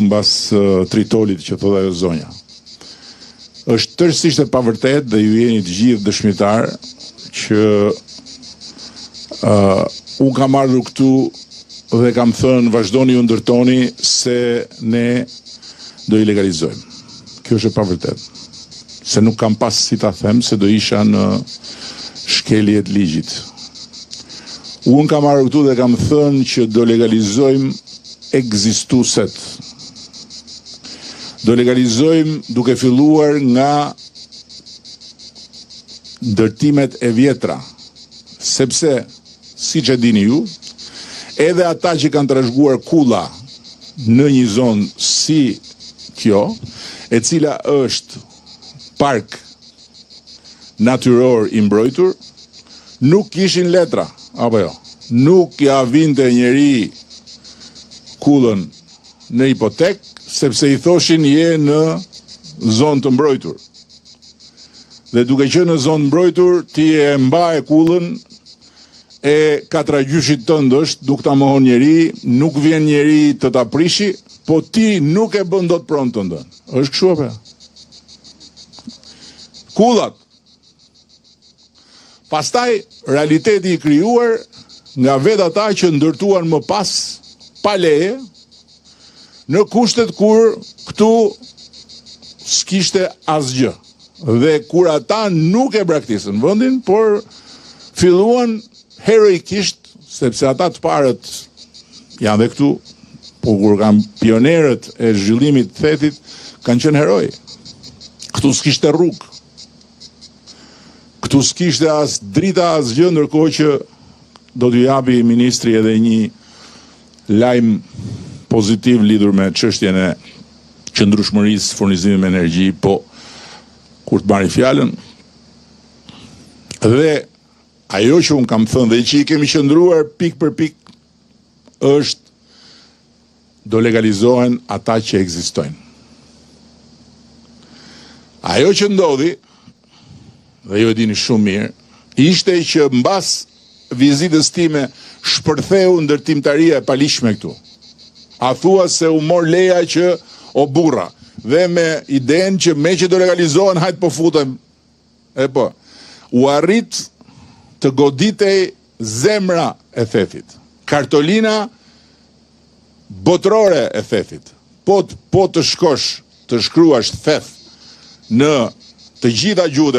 mbas tritolit që thot ajo zonja. Është tërësisht e pavërtet dhe ju jeni të gjithë dëshmitar që unë kam ardhur këtu dhe kam thënë vazhdoni ju ndërtoni se ne do i legalizojmë. Kjo është e pavërtet. Se nuk kam pas si ta them se do isha në shkelje të ligjit. Unë kam ardhur këtu dhe kam thënë që do legalizojmë ekzistueset. Do legalizojmë duke filluar nga ndërtimet e vjetra, sepse, si që dini ju, edhe ata që kanë trashëguar kulla në një zonë si kjo, e cila është park natyror i mbrojtur, nuk kishin letra, apo jo, nuk ja vinte njeri kullën në hipotek, sepse i thoshin je në zonë të mbrojtur. Dhe duke që në zonë mbrojtur, ti e mba e kullën e katra gjyshit tënd është, nuk ta mohon njeri, nuk vjen njeri të ta prishi, po ti nuk e bën dot pronë të ndën. Është kështu apo? Kullat. Pastaj, realiteti i krijuar nga vetë ata që ndërtuan më pas pa leje, në kushtet kur këtu s'kishte asgjë. Dhe kur ata nuk e braktisën vendin, por filluan heroikisht, sepse ata të parët janë dhe këtu, po kur kanë pionerët e zhvillimit të thetit, kanë qenë heroj. Këtu s'kishte rrugë. Këtu s'kishte as drita as gjë, ndërkohë që do t'ju japi ministri edhe një lajm pozitiv lidhur me çështjen e qëndrueshmërisë furnizimit me energji, po kur të marri fjalën dhe ajo që unë kam thënë dhe që i kemi qëndruar pik për pik është do legalizohen ata që ekzistojnë. Ajo që ndodhi, dhe ju e dini shumë mirë, ishte që mbas vizitës time shpërtheu ndërtimtaria e palishme këtu. A thua se u mor leja që o burra, dhe me idenë që me që do legalizohen, hajtë po futem. E po, u arrit të goditej zemra e thethit. Kartolina botrore e thethit. Po të shkosh, të shkruash theth në të gjitha gjuhët